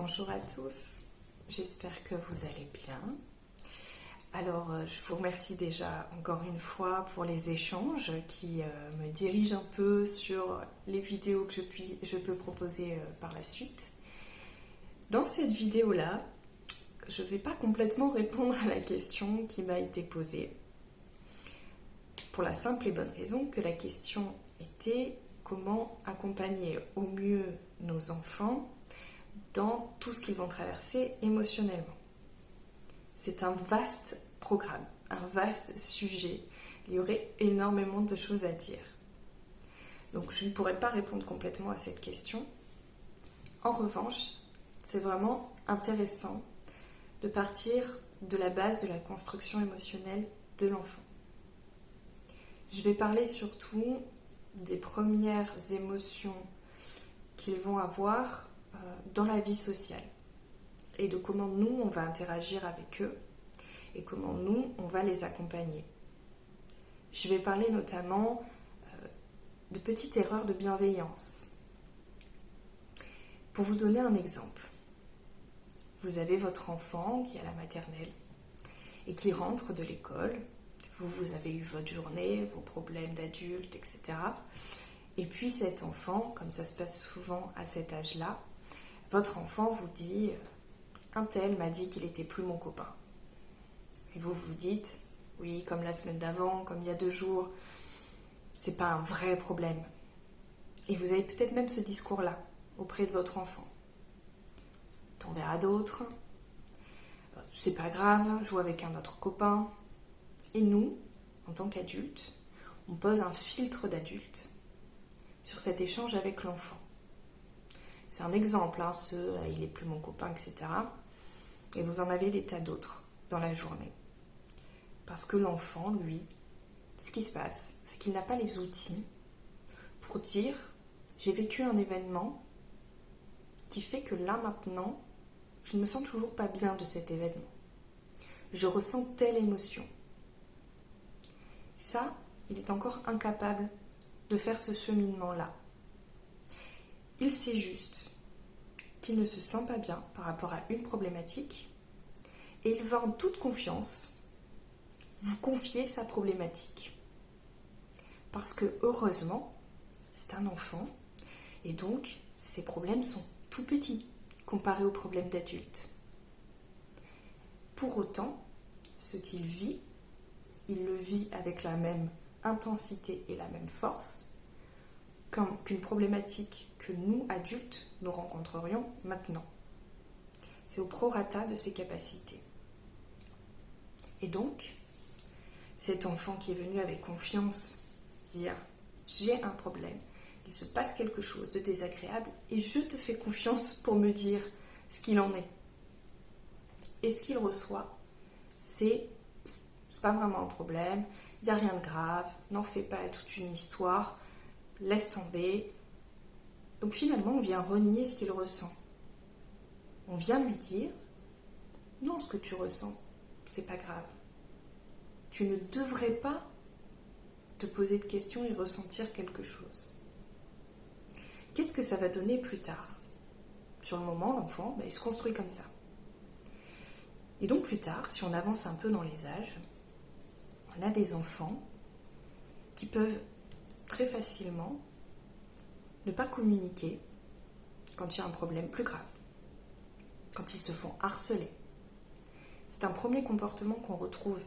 Bonjour à tous, j'espère que vous allez bien. Alors, je vous remercie déjà encore une fois pour les échanges qui me dirigent un peu sur les vidéos que je peux proposer par la suite. Dans cette vidéo-là, je ne vais pas complètement répondre à la question qui m'a été posée, pour la simple et bonne raison que la question était comment accompagner au mieux nos enfants dans tout ce qu'ils vont traverser émotionnellement. C'est un vaste programme, un vaste sujet. Il y aurait énormément de choses à dire. Donc je ne pourrais pas répondre complètement à cette question. En revanche, c'est vraiment intéressant de partir de la base de la construction émotionnelle de l'enfant. Je vais parler surtout des premières émotions qu'ils vont avoir dans la vie sociale et de comment nous, on va interagir avec eux et comment nous, on va les accompagner. Je vais parler notamment de petites erreurs de bienveillance. Pour vous donner un exemple, vous avez votre enfant qui est à la maternelle et qui rentre de l'école. Vous avez eu votre journée, vos problèmes d'adulte, etc. Et puis cet enfant, comme ça se passe souvent à cet âge-là, votre enfant vous dit « Un tel m'a dit qu'il n'était plus mon copain ». Et vous vous dites « Oui, comme la semaine d'avant, comme il y a 2 jours, c'est pas un vrai problème ». Et vous avez peut-être même ce discours-là auprès de votre enfant. T'en verras d'autres, c'est pas grave, joue avec un autre copain. Et nous, en tant qu'adultes, on pose un filtre d'adulte sur cet échange avec l'enfant. C'est un exemple, il est plus mon copain, etc. Et vous en avez des tas d'autres dans la journée. Parce que l'enfant, lui, ce qui se passe, c'est qu'il n'a pas les outils pour dire « j'ai vécu un événement qui fait que là, maintenant, je ne me sens toujours pas bien de cet événement. Je ressens telle émotion. » Ça, il est encore incapable de faire ce cheminement-là. Il sait juste qu'il ne se sent pas bien par rapport à une problématique et il va en toute confiance vous confier sa problématique. Parce que heureusement, c'est un enfant et donc ses problèmes sont tout petits comparés aux problèmes d'adultes. Pour autant, ce qu'il vit, il le vit avec la même intensité et la même force qu'une problématique que nous, adultes, nous rencontrerions maintenant. C'est au prorata de ses capacités. Et donc, cet enfant qui est venu avec confiance dire « j'ai un problème, il se passe quelque chose de désagréable et je te fais confiance pour me dire ce qu'il en est ». Et ce qu'il reçoit, c'est pas vraiment un problème, il n'y a rien de grave, n'en fais pas toute une histoire, laisse tomber. Donc finalement, on vient renier ce qu'il ressent. On vient lui dire « Non, ce que tu ressens, c'est pas grave. Tu ne devrais pas te poser de questions et ressentir quelque chose. » Qu'est-ce que ça va donner plus tard ? Sur le moment, l'enfant, il se construit comme ça. Et donc plus tard, si on avance un peu dans les âges, on a des enfants qui peuvent très facilement ne pas communiquer quand il y a un problème plus grave, quand ils se font harceler. C'est un premier comportement qu'on retrouve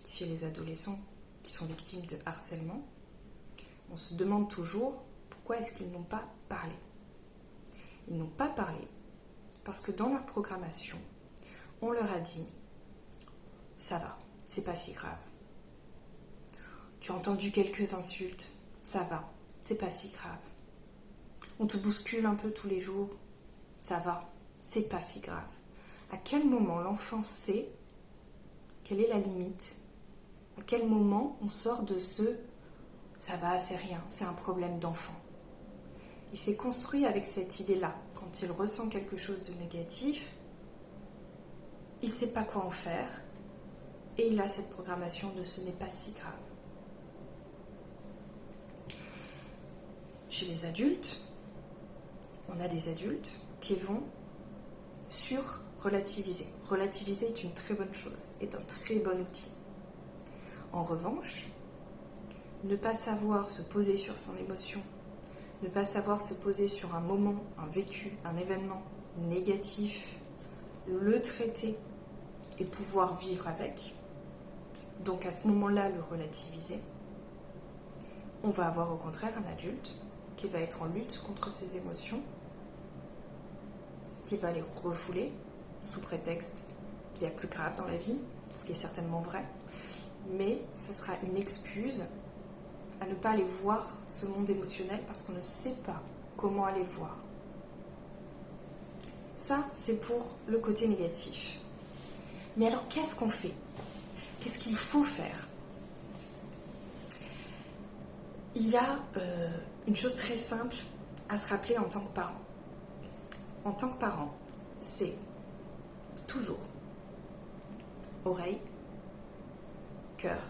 chez les adolescents qui sont victimes de harcèlement. On se demande toujours pourquoi est-ce qu'ils n'ont pas parlé. Ils n'ont pas parlé parce que dans leur programmation, on leur a dit « ça va, c'est pas si grave ». Tu as entendu quelques insultes, ça va, c'est pas si grave. On te bouscule un peu tous les jours, ça va, c'est pas si grave. À quel moment l'enfant sait quelle est la limite ? À quel moment on sort de ce « ça va, c'est rien, c'est un problème d'enfant ». Il s'est construit avec cette idée-là. Quand il ressent quelque chose de négatif, il ne sait pas quoi en faire et il a cette programmation de « ce n'est pas si grave ». Chez les adultes, on a des adultes qui vont sur relativiser. Relativiser est une très bonne chose, est un très bon outil. En revanche, ne pas savoir se poser sur son émotion, ne pas savoir se poser sur un moment, un vécu, un événement négatif, le traiter et pouvoir vivre avec, donc à ce moment-là le relativiser, on va avoir au contraire un adulte qui va être en lutte contre ses émotions, qui va les refouler sous prétexte qu'il y a plus grave dans la vie, ce qui est certainement vrai, mais ça sera une excuse à ne pas aller voir ce monde émotionnel parce qu'on ne sait pas comment aller le voir. Ça, c'est pour le côté négatif. Mais alors, qu'est-ce qu'on fait? Qu'est-ce qu'il faut faire? Il y a une chose très simple à se rappeler en tant que parent. En tant que parent, c'est toujours oreille, cœur,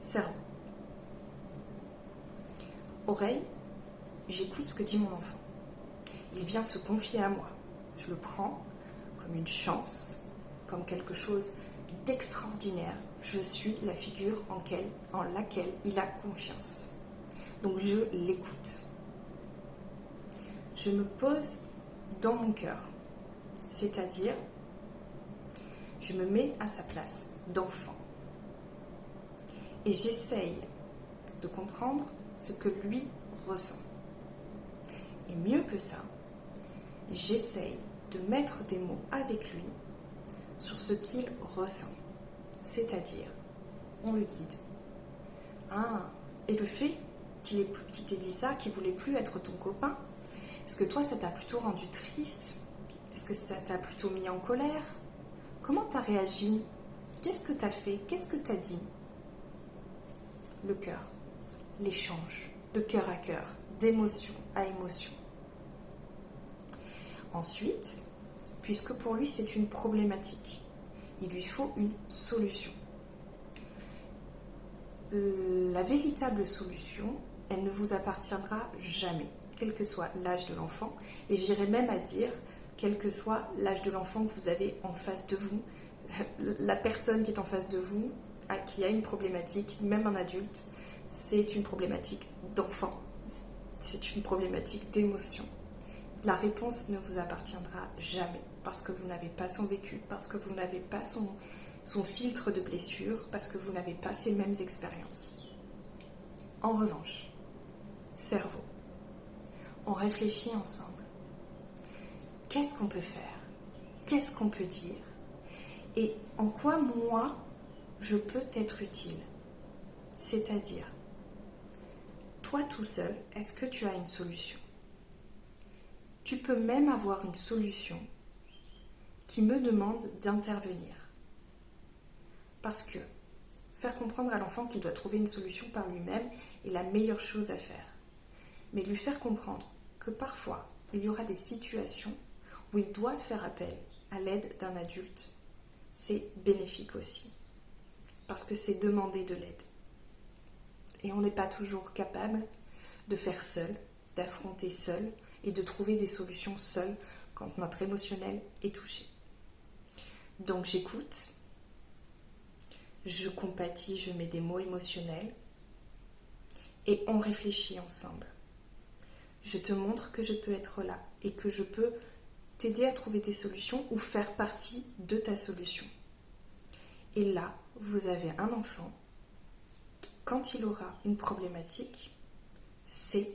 cerveau. Oreille, j'écoute ce que dit mon enfant. Il vient se confier à moi. Je le prends comme une chance, comme quelque chose d'extraordinaire. Je suis la figure en laquelle il a confiance. Donc je l'écoute. Je me pose dans mon cœur, c'est-à-dire je me mets à sa place d'enfant. Et j'essaye de comprendre ce que lui ressent. Et mieux que ça, j'essaye de mettre des mots avec lui sur ce qu'il ressent. C'est-à-dire, on le guide. Ah, et le fait qu'il t'ait dit ça, qu'il ne voulait plus être ton copain, est-ce que toi, ça t'a plutôt rendu triste? Est-ce que ça t'a plutôt mis en colère? Comment t'as réagi? Qu'est-ce que t'as fait? Qu'est-ce que t'as dit? Le cœur, l'échange, de cœur à cœur, d'émotion à émotion. Ensuite, puisque pour lui c'est une problématique, il lui faut une solution. La véritable solution, elle ne vous appartiendra jamais, quel que soit l'âge de l'enfant, et j'irais même à dire, quel que soit l'âge de l'enfant que vous avez en face de vous, la personne qui est en face de vous, qui a une problématique, même un adulte, c'est une problématique d'enfant, c'est une problématique d'émotion. La réponse ne vous appartiendra jamais, parce que vous n'avez pas son vécu, parce que vous n'avez pas son filtre de blessure, parce que vous n'avez pas ces mêmes expériences. En revanche, cerveau, on réfléchit ensemble. Qu'est-ce qu'on peut faire? Qu'est-ce qu'on peut dire? Et en quoi moi, je peux t'être utile? C'est-à-dire, toi tout seul, est-ce que tu as une solution? Tu peux même avoir une solution qui me demande d'intervenir. Parce que faire comprendre à l'enfant qu'il doit trouver une solution par lui-même est la meilleure chose à faire. Mais lui faire comprendre que parfois, il y aura des situations où il doit faire appel à l'aide d'un adulte, c'est bénéfique aussi. Parce que c'est demander de l'aide. Et on n'est pas toujours capable de faire seul, d'affronter seul et de trouver des solutions seul quand notre émotionnel est touché. Donc j'écoute, je compatis, je mets des mots émotionnels et on réfléchit ensemble. Je te montre que je peux être là et que je peux t'aider à trouver des solutions ou faire partie de ta solution. Et là, vous avez un enfant qui, quand il aura une problématique, sait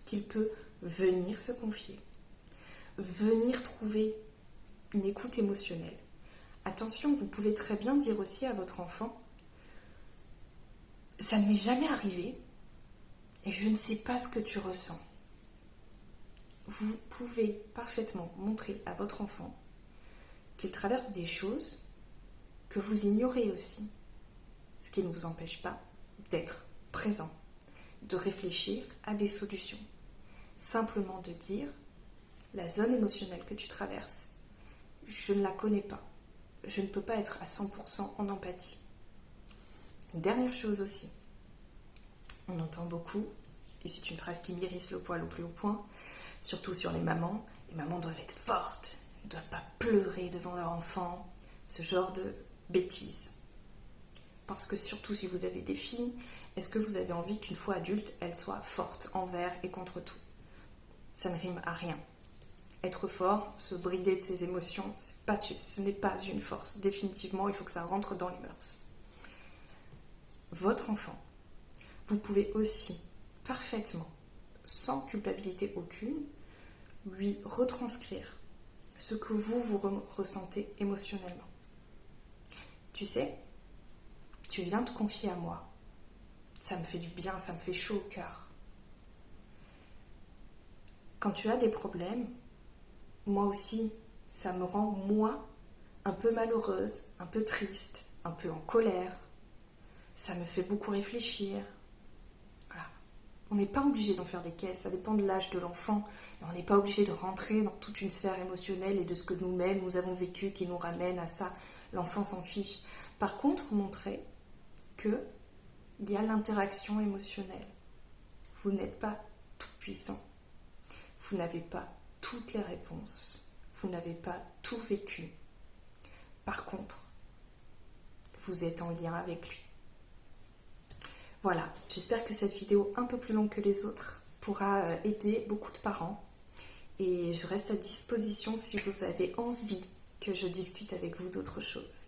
qu'il peut venir se confier, venir trouver une écoute émotionnelle. Attention, vous pouvez très bien dire aussi à votre enfant « Ça ne m'est jamais arrivé et je ne sais pas ce que tu ressens ». Vous pouvez parfaitement montrer à votre enfant qu'il traverse des choses que vous ignorez aussi, ce qui ne vous empêche pas d'être présent, de réfléchir à des solutions. Simplement de dire, la zone émotionnelle que tu traverses, je ne la connais pas. Je ne peux pas être à 100% en empathie. Une dernière chose aussi, on entend beaucoup, et c'est une phrase qui m'irrisse le poil au plus haut point, surtout sur les mamans doivent être fortes, Ils ne doivent pas pleurer devant leur enfant, ce genre de bêtises. Parce que surtout si vous avez des filles, est-ce que vous avez envie qu'une fois adulte, elles soient fortes envers et contre tout? Ça ne rime à rien. Être fort, se brider de ses émotions, ce n'est pas une force. Définitivement, il faut que ça rentre dans les mœurs. Votre enfant, vous pouvez aussi parfaitement, sans culpabilité aucune, lui retranscrire ce que vous ressentez émotionnellement. Tu sais, tu viens te confier à moi. Ça me fait du bien, ça me fait chaud au cœur. Quand tu as des problèmes, moi aussi, ça me rend, moi, un peu malheureuse, un peu triste, un peu en colère. Ça me fait beaucoup réfléchir. Voilà. On n'est pas obligé d'en faire des caisses, ça dépend de l'âge de l'enfant. Et on n'est pas obligé de rentrer dans toute une sphère émotionnelle et de ce que nous-mêmes nous avons vécu qui nous ramène à ça. L'enfant s'en fiche. Par contre, montrer qu'il y a l'interaction émotionnelle. Vous n'êtes pas tout puissant. Vous n'avez pas toutes les réponses. Vous n'avez pas tout vécu. Par contre, vous êtes en lien avec lui. Voilà, j'espère que cette vidéo un peu plus longue que les autres pourra aider beaucoup de parents. Et je reste à disposition si vous avez envie que je discute avec vous d'autres choses.